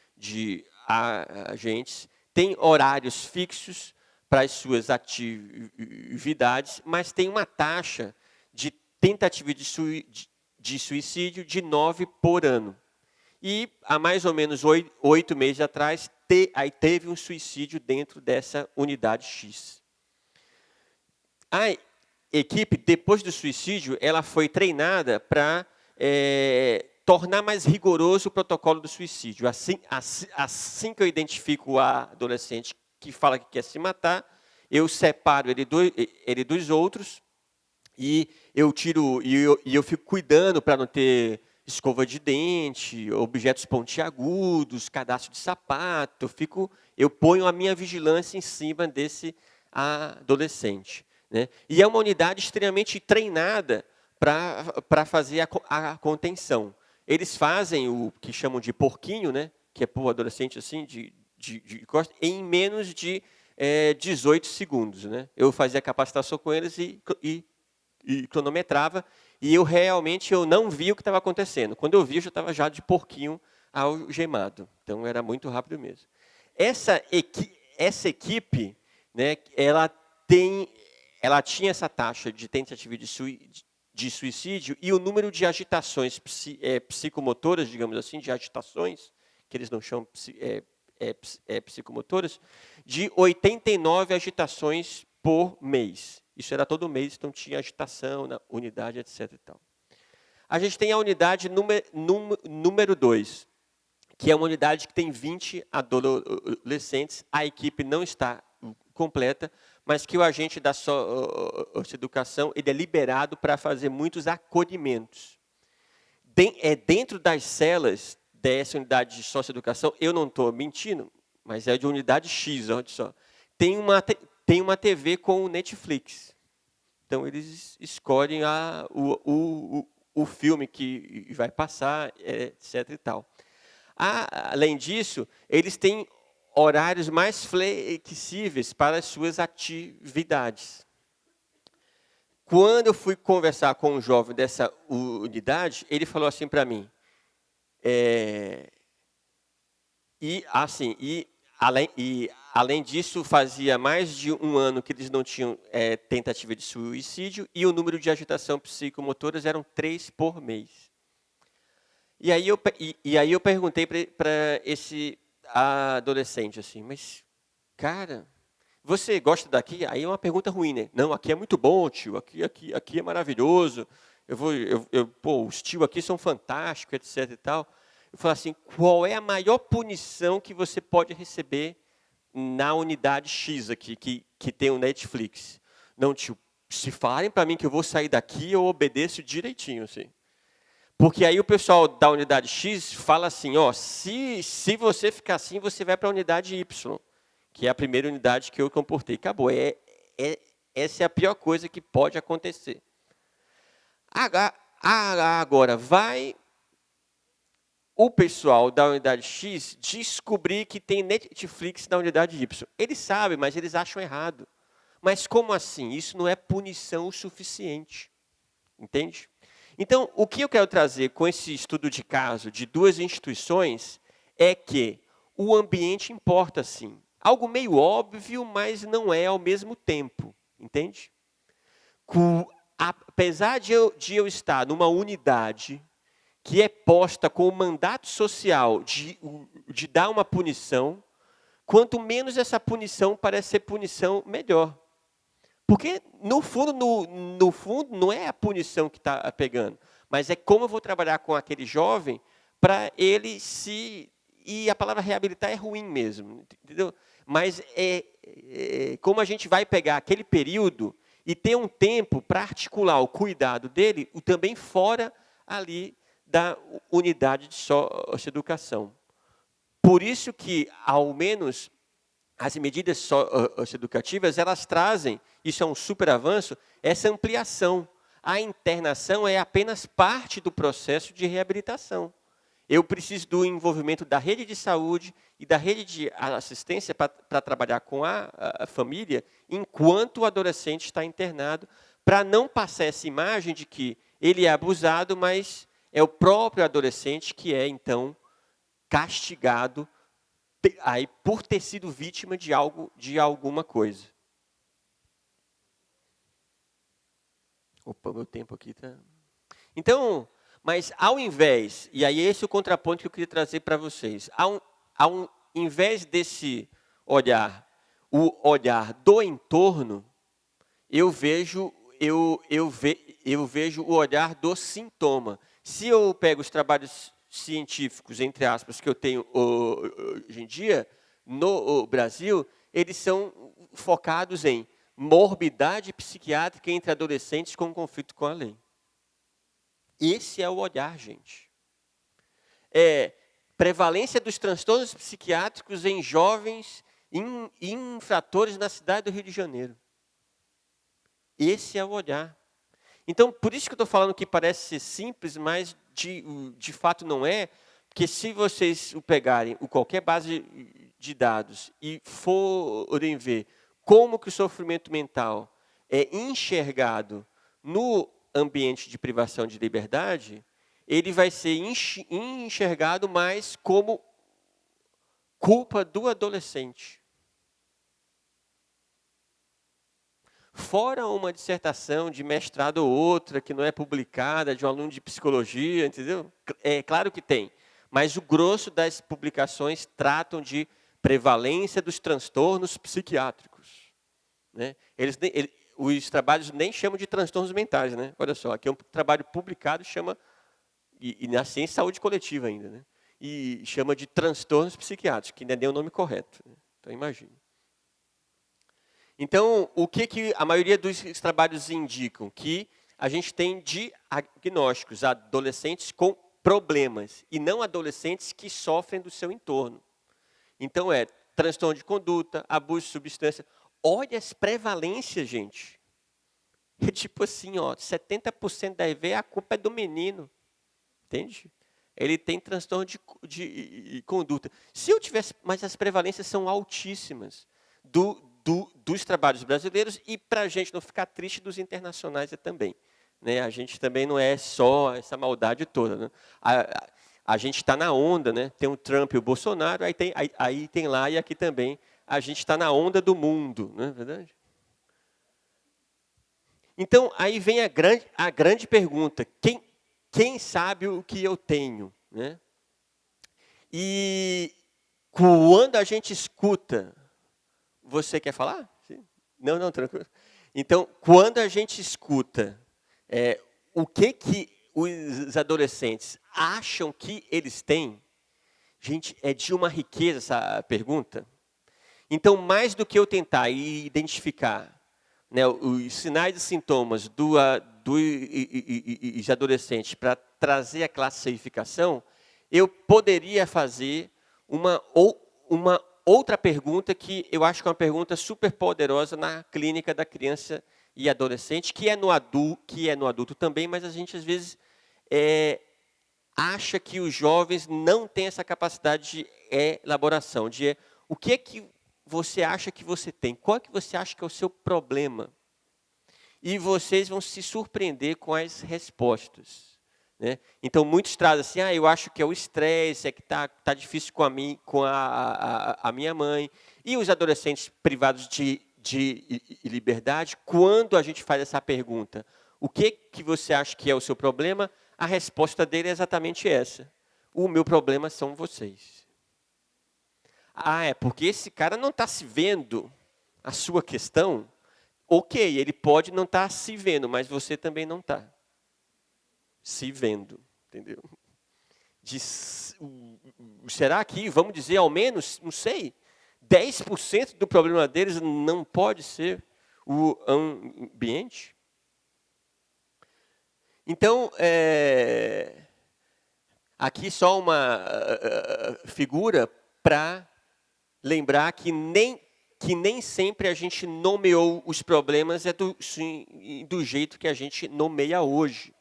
agentes, tem horários fixos para as suas atividades, mas tem uma taxa de tentativa de suicídio de 9 por ano. E há mais ou menos 8 meses atrás, aí teve um suicídio dentro dessa unidade X. A equipe, depois do suicídio, ela foi treinada para tornar mais rigoroso o protocolo do suicídio. Assim que eu identifico o adolescente que fala que quer se matar, eu separo ele dos outros e eu fico cuidando para não ter escova de dente, objetos pontiagudos, cadastro de sapato. Eu ponho a minha vigilância em cima desse adolescente, né? E é uma unidade extremamente treinada para fazer a contenção. Eles fazem o que chamam de porquinho, né? Que é para o adolescente assim, de costas, em menos de 18 segundos. Né? Eu fazia capacitação com eles e cronometrava, e eu não vi o que estava acontecendo. Quando eu vi, eu já estava já de porquinho algemado. Então, era muito rápido mesmo. Essa equipe, né, ela tinha essa taxa de tentativa de suicídio e o número de agitações psicomotoras, digamos assim, de agitações, que eles não chamam psicomotoras, de 89 agitações por mês. Isso era todo mês, então tinha agitação na unidade, etc. E tal. A gente tem a unidade número 2, que é uma unidade que tem 20 adolescentes. A equipe não está completa, mas que o agente da socioeducação ele é liberado para fazer muitos acolhimentos. Dentro das celas dessa unidade de socioeducação, eu não estou mentindo, mas é de unidade X, olha só. Tem uma TV com o Netflix. Então, eles escolhem o filme que vai passar, etc. E tal. Além disso, eles têm horários mais flexíveis para as suas atividades. Quando eu fui conversar com um jovem dessa unidade, ele falou assim para mim, Além disso, fazia mais de um ano que eles não tinham tentativa de suicídio e o número de agitação psicomotoras eram 3 por mês. E aí eu perguntei para esse adolescente assim, mas, cara, você gosta daqui? Aí é uma pergunta ruim, né? Não, aqui é muito bom, tio, aqui é maravilhoso, pô, os tios aqui são fantásticos, etc e tal. Eu falei assim, qual é a maior punição que você pode receber na unidade X aqui, que tem o Netflix? Não, tio, se falarem para mim que eu vou sair daqui, eu obedeço direitinho, assim. Porque aí o pessoal da unidade X fala assim, ó, se você ficar assim, você vai para a unidade Y, que é a primeira unidade que eu comportei. Acabou. Essa é a pior coisa que pode acontecer. Agora, vai o pessoal da unidade X descobrir que tem Netflix na unidade Y. Eles sabem, mas eles acham errado. Mas como assim? Isso não é punição o suficiente. Entende? Então, o que eu quero trazer com esse estudo de caso de 2 instituições é que o ambiente importa, sim. Algo meio óbvio, mas não é ao mesmo tempo. Entende? Apesar de eu estar numa unidade que é posta com o mandato social de dar uma punição, quanto menos essa punição parece ser punição, melhor. Porque, no fundo, não é a punição que está pegando, mas é como eu vou trabalhar com aquele jovem para ele se... E a palavra reabilitar é ruim mesmo, entendeu? Mas como a gente vai pegar aquele período e ter um tempo para articular o cuidado dele, também fora ali da unidade de socioeducação. Por isso que, ao menos, as medidas socioeducativas, elas trazem, isso é um super avanço, essa ampliação. A internação é apenas parte do processo de reabilitação. Eu preciso do envolvimento da rede de saúde e da rede de assistência para trabalhar com a família, enquanto o adolescente está internado, para não passar essa imagem de que ele é abusado, mas é o próprio adolescente que é, então, castigado aí, por ter sido vítima de alguma coisa. Opa, meu tempo aqui está... Então, mas ao invés, e aí esse é o contraponto que eu queria trazer para vocês, ao invés desse olhar, o olhar do entorno, eu vejo o olhar do sintoma. Se eu pego os trabalhos científicos, entre aspas, que eu tenho hoje em dia, no Brasil, eles são focados em morbidade psiquiátrica entre adolescentes com conflito com a lei. Esse é o olhar, gente. Prevalência dos transtornos psiquiátricos em jovens infratores na cidade do Rio de Janeiro. Esse é o olhar. Então, por isso que eu estou falando que parece ser simples, mas de fato não é, porque se vocês pegarem qualquer base de dados e forem ver como que o sofrimento mental é enxergado no ambiente de privação de liberdade, ele vai ser enxergado mais como culpa do adolescente. Fora uma dissertação de mestrado ou outra, que não é publicada, de um aluno de psicologia, entendeu? É claro que tem. Mas o grosso das publicações tratam de prevalência dos transtornos psiquiátricos. Né? Os trabalhos nem chamam de transtornos mentais. Né? Olha só, aqui é um trabalho publicado, chama, e na ciência e saúde coletiva ainda, né? E chama de transtornos psiquiátricos, que ainda nem é o nome correto. Né? Então, imagine. Então, o que a maioria dos trabalhos indicam? Que a gente tem diagnósticos, adolescentes com problemas, e não adolescentes que sofrem do seu entorno. Então, transtorno de conduta, abuso de substância. Olha as prevalências, gente. É tipo assim, 70% da EV, a culpa é do menino. Entende? Ele tem transtorno de conduta. Se eu tivesse, mas as prevalências são altíssimas dos trabalhos brasileiros e, para a gente não ficar triste, dos internacionais também. Né? A gente também não é só essa maldade toda. Né? A gente está na onda, né? Tem o Trump e o Bolsonaro, aí tem lá e aqui também a gente está na onda do mundo, não é verdade? Então, aí vem a grande pergunta, quem sabe o que eu tenho? Né? E quando a gente escuta, você quer falar? Sim. Não, tranquilo. Então, quando a gente escuta o que os adolescentes acham que eles têm, gente, é de uma riqueza essa pergunta. Então, mais do que eu tentar identificar, né, os sinais e sintomas dos adolescentes para trazer a classificação, eu poderia fazer uma outra pergunta que eu acho que é uma pergunta super poderosa na clínica da criança e adolescente, que é no adulto também, mas a gente às vezes acha que os jovens não têm essa capacidade de elaboração, o que é que você acha que você tem, qual é que você acha que é o seu problema? E vocês vão se surpreender com as respostas. Né? Então, muitos trazem assim, eu acho que é o estresse, é que tá difícil com a minha mãe. E os adolescentes privados de liberdade, quando a gente faz essa pergunta, o que você acha que é o seu problema? A resposta dele é exatamente essa. O meu problema são vocês. É porque esse cara não está se vendo a sua questão? Ok, ele pode não estar se vendo, mas você também não está se vendo, entendeu? Será que, vamos dizer, ao menos, não sei, 10% do problema deles não pode ser o ambiente? Então, aqui só uma figura para lembrar que nem sempre a gente nomeou os problemas do jeito que a gente nomeia hoje.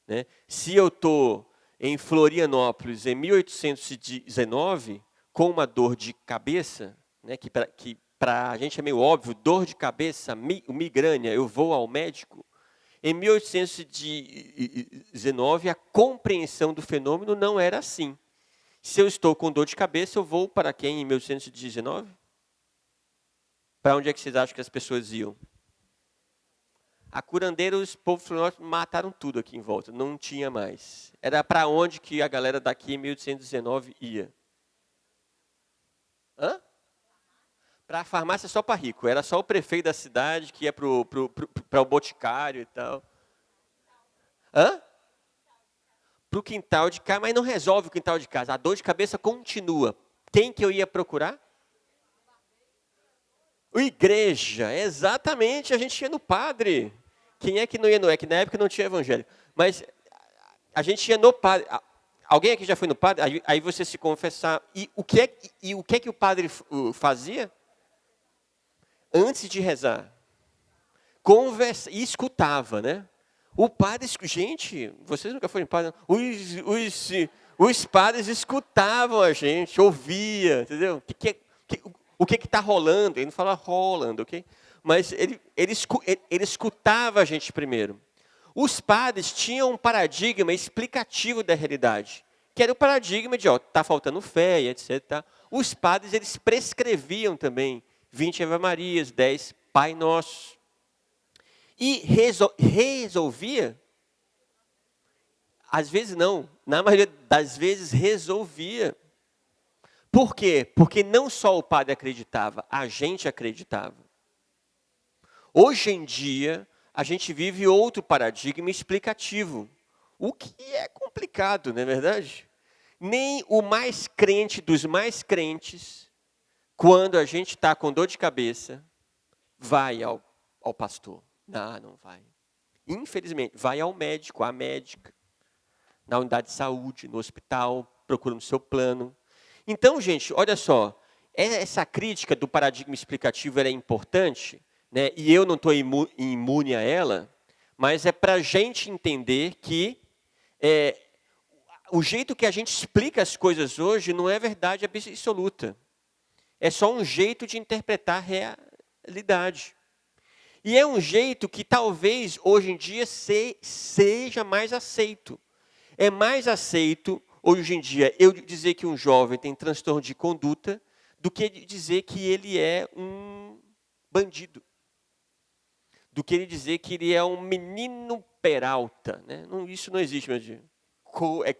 Né? Se eu estou em Florianópolis em 1819, com uma dor de cabeça, né, que para a gente é meio óbvio, dor de cabeça, migrânia, eu vou ao médico. Em 1819, a compreensão do fenômeno não era assim. Se eu estou com dor de cabeça, eu vou para quem em 1819? Para onde é que vocês acham que as pessoas iam? A curandeira, os povos mataram tudo aqui em volta, não tinha mais. Era para onde que a galera daqui em 1819 ia? Para a farmácia só para rico, era só o prefeito da cidade que ia para o boticário e tal. Para o quintal de casa, mas não resolve o quintal de casa. A dor de cabeça continua. Quem que eu ia procurar? O igreja, exatamente, a gente ia no padre. Quem é que não ia no? É que na época não tinha evangelho. Mas a gente ia no padre. Alguém aqui já foi no padre? Aí você se confessar. E o que é que o padre fazia? Antes de rezar. Conversa, e escutava, né? O padre, gente, vocês nunca foram em padre, não? Os padres escutavam a gente, ouvia, entendeu? O que está rolando? Ele não fala rolando, ok? Mas ele escutava a gente primeiro. Os padres tinham um paradigma explicativo da realidade, que era o paradigma de, está faltando fé, etc. Tá? Os padres, eles prescreviam também 20 Ave Marias, 10 Pai Nosso. E resolvia? Às vezes não. Na maioria das vezes resolvia. Por quê? Porque não só o padre acreditava, a gente acreditava. Hoje em dia, a gente vive outro paradigma explicativo. O que é complicado, não é verdade? Nem o mais crente dos mais crentes, quando a gente está com dor de cabeça, vai ao pastor. Não vai. Infelizmente, vai ao médico, à médica, na unidade de saúde, no hospital, procurando o seu plano. Então, gente, olha só, essa crítica do paradigma explicativo é importante, né? E eu não estou imune a ela, mas é para a gente entender que o jeito que a gente explica as coisas hoje não é verdade absoluta. É só um jeito de interpretar a realidade. E é um jeito que talvez hoje em dia seja mais aceito. É mais aceito hoje em dia eu dizer que um jovem tem transtorno de conduta do que dizer que ele é um bandido. Do que ele dizer que ele é um menino Peralta. Né? Não, isso não existe, meu Deus.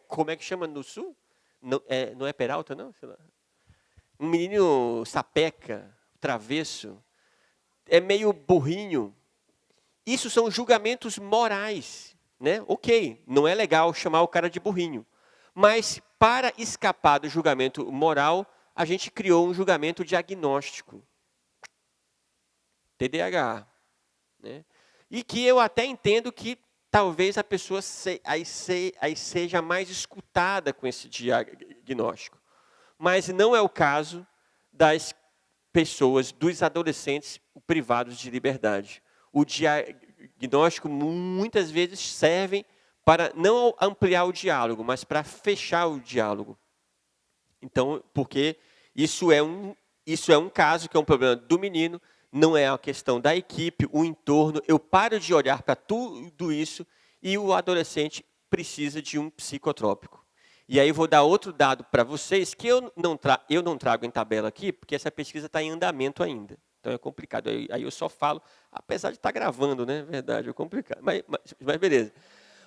Como é que chama no Sul? Não é Peralta, não? Sei lá. Um menino sapeca, travesso, é meio burrinho. Isso são julgamentos morais. Né? Ok, não é legal chamar o cara de burrinho. Mas, para escapar do julgamento moral, a gente criou um julgamento diagnóstico. TDAH. Né? E que eu até entendo que talvez a pessoa seja mais escutada com esse diagnóstico. Mas não é o caso das pessoas, dos adolescentes privados de liberdade. O diagnóstico muitas vezes serve para não ampliar o diálogo, mas para fechar o diálogo. Então, porque isso é um caso que é um problema do menino, não é a questão da equipe, o entorno. Eu paro de olhar para tudo isso e o adolescente precisa de um psicotrópico. E aí vou dar outro dado para vocês que eu não trago em tabela aqui, porque essa pesquisa está em andamento ainda. Então é complicado. Aí eu só falo, apesar de estar gravando, né? Verdade, é complicado. Mas beleza.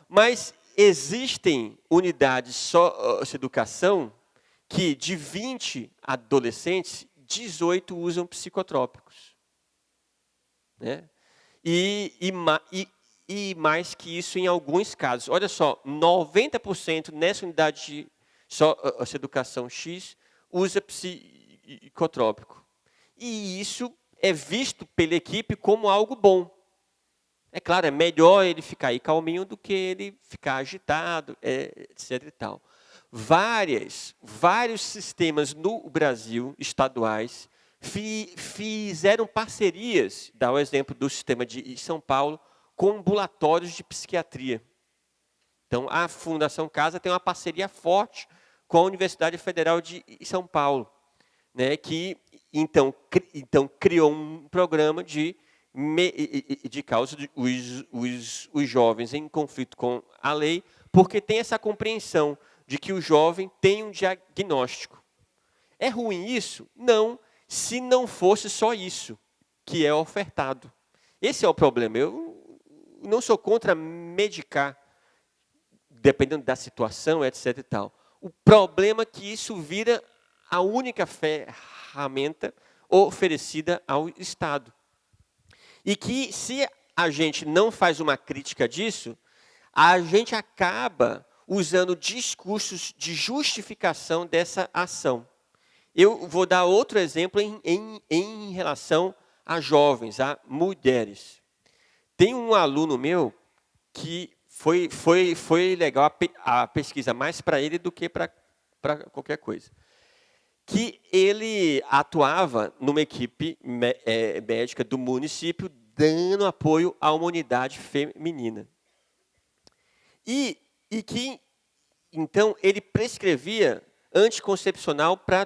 Mas existem unidades socioeducação que de 20 adolescentes, 18 usam psicotrópicos. Né? E mais que isso em alguns casos. Olha só, 90% nessa unidade de socioeducação X usa psicotrópico. E isso é visto pela equipe como algo bom. É claro, é melhor ele ficar aí calminho do que ele ficar agitado, etc. E tal. Vários sistemas no Brasil, estaduais, fizeram parcerias, dá o exemplo do sistema de São Paulo, com ambulatórios de psiquiatria. Então, a Fundação Casa tem uma parceria forte com a Universidade Federal de São Paulo, né, que então criou um programa de causa os jovens em conflito com a lei, porque tem essa compreensão de que o jovem tem um diagnóstico. É ruim isso? Não, se não fosse só isso que é ofertado. Esse é o problema. Eu não sou contra medicar, dependendo da situação, etc. E tal. O problema é que isso vira a única ferramenta oferecida ao Estado. E que, se a gente não faz uma crítica disso, a gente acaba usando discursos de justificação dessa ação. Eu vou dar outro exemplo em relação a jovens, a mulheres. Tem um aluno meu que foi legal a pesquisa, mais para ele do que para qualquer coisa. Que ele atuava numa equipe médica do município, dando apoio a uma unidade feminina. E que, então, ele prescrevia anticoncepcional para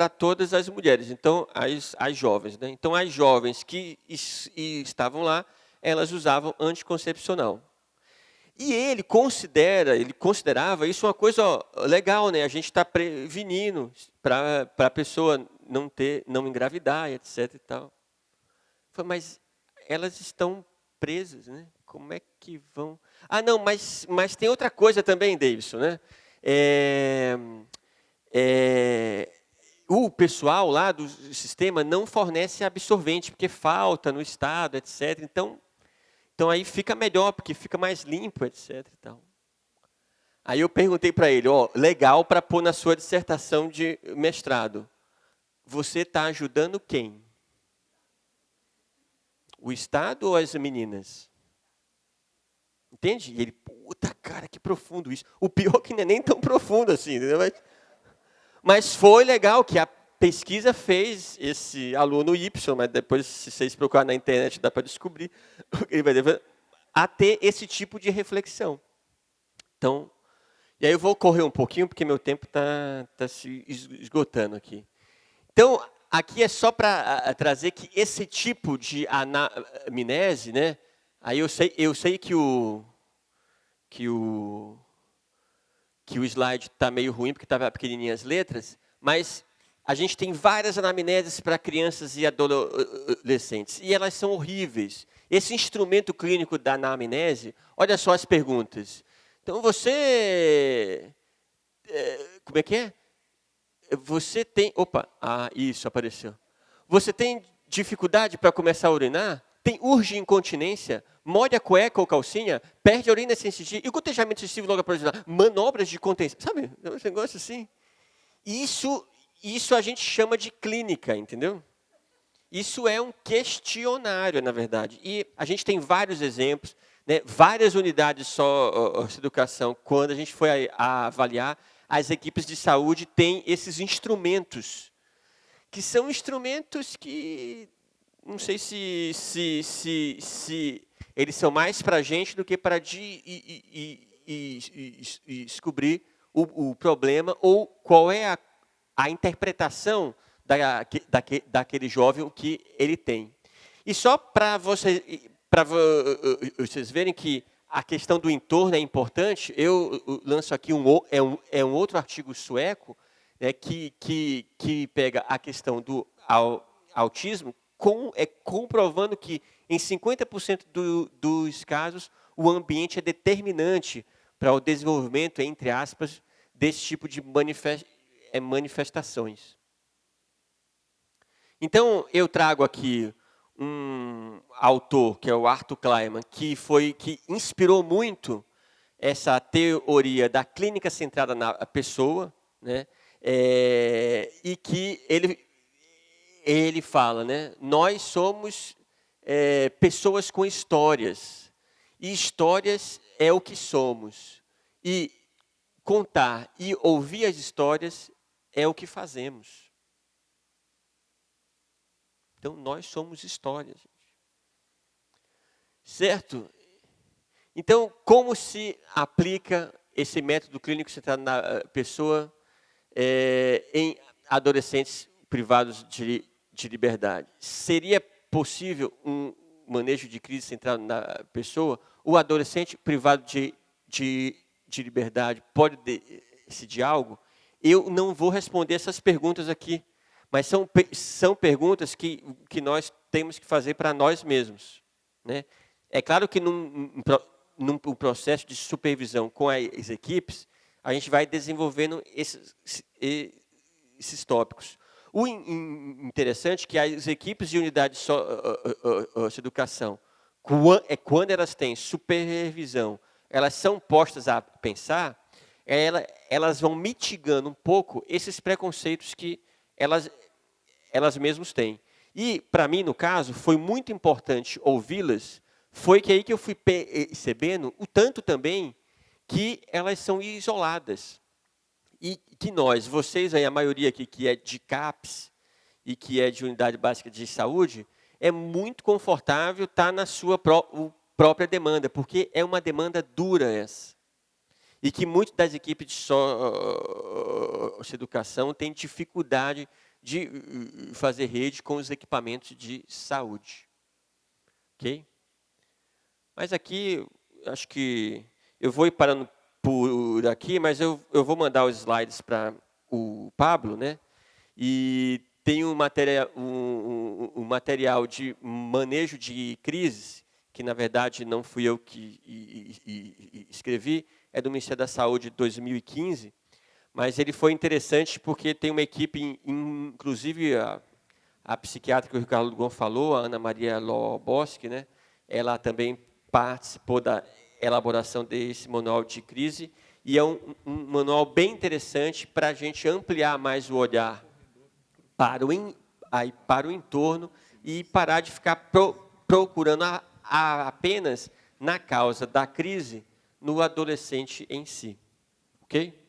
todas as mulheres, então, as jovens. Né? Então, as jovens que estavam lá, elas usavam anticoncepcional. E ele considerava isso uma coisa legal, né? A gente está prevenindo para a pessoa não engravidar, etc. E tal. Mas elas estão presas, né? Como é que vão... Ah, não, mas tem outra coisa também, Davidson, né? O pessoal lá do sistema não fornece absorvente, porque falta no estado, etc. Então aí fica melhor, porque fica mais limpo, etc. E tal. Aí eu perguntei para ele, legal para pôr na sua dissertação de mestrado. Você está ajudando quem? O Estado ou as meninas? Entende? E ele, puta cara, que profundo isso. O pior é que não é nem tão profundo assim. Entendeu? Mas foi legal que a pesquisa fez esse aluno Y, mas depois, se vocês procurarem na internet, dá para descobrir, ele vai a ter esse tipo de reflexão. Então, e aí eu vou correr um pouquinho, porque meu tempo está se esgotando aqui. Então, aqui é só para trazer que esse tipo de anamnese, né? Aí eu sei que o slide está meio ruim, porque estava pequenininhas as letras, mas a gente tem várias anamneses para crianças e adolescentes, e elas são horríveis. Esse instrumento clínico da anamnese, olha só as perguntas. Então, você... como é que é? Você tem... Opa, isso, apareceu. Você tem dificuldade para começar a urinar? Tem urge incontinência? Molha a cueca ou calcinha? Perde a urina sem sentir? E gotejamento excessivo logo após urinar? Manobras de contenção. Sabe? É um negócio assim. Isso a gente chama de clínica, entendeu? Isso é um questionário, na verdade. E a gente tem vários exemplos, né? Várias unidades só de educação, quando a gente foi a avaliar, as equipes de saúde têm esses instrumentos, que são instrumentos que, não sei se eles são mais para a gente do que para descobrir o problema ou qual é a interpretação daquele jovem que ele tem. E só para vocês verem que a questão do entorno é importante, eu lanço aqui um outro artigo sueco, né, que pega a questão do autismo, comprovando que em 50% dos casos o ambiente é determinante para o desenvolvimento, entre aspas, desse tipo de manifestações. Então, eu trago aqui um autor, que é o Arthur Kleinman, que inspirou muito essa teoria da clínica centrada na pessoa, né? E que ele fala, né? Nós somos pessoas com histórias, e histórias é o que somos. E contar e ouvir as histórias é o que fazemos. Então, nós somos histórias. Certo? Então, como se aplica esse método clínico centrado na pessoa em adolescentes privados de liberdade? Seria possível um manejo de crise centrado na pessoa? O adolescente privado de liberdade pode decidir algo? Eu não vou responder essas perguntas aqui, mas são perguntas que nós temos que fazer para nós mesmos, né? É claro que num processo de supervisão com as equipes, a gente vai desenvolvendo esses tópicos. O interessante é que as equipes de unidade de educação, quando elas têm supervisão, elas são postas a pensar, elas vão mitigando um pouco esses preconceitos que elas mesmas têm. E, para mim, no caso, foi muito importante ouvi-las, foi que aí que eu fui percebendo o tanto também que elas são isoladas. E que vocês aí, a maioria aqui que é de CAPS e que é de Unidade Básica de Saúde, é muito confortável estar na sua própria demanda, porque é uma demanda dura essa. E que muitas das equipes de educação têm dificuldade de fazer rede com os equipamentos de saúde. Ok? Mas aqui, acho que eu vou ir parando por aqui, mas eu vou mandar os slides para o Pablo, né? E tem um material de manejo de crises, que na verdade não fui eu que escrevi, é do Ministério da Saúde de 2015, mas ele foi interessante porque tem uma equipe, inclusive a psiquiatra que o Ricardo Gon falou, a Ana Maria Loboski, né? Ela também participou da elaboração desse manual de crise, e é um manual bem interessante para a gente ampliar mais o olhar para o entorno e parar de ficar procurando apenas na causa da crise no adolescente em si. Ok?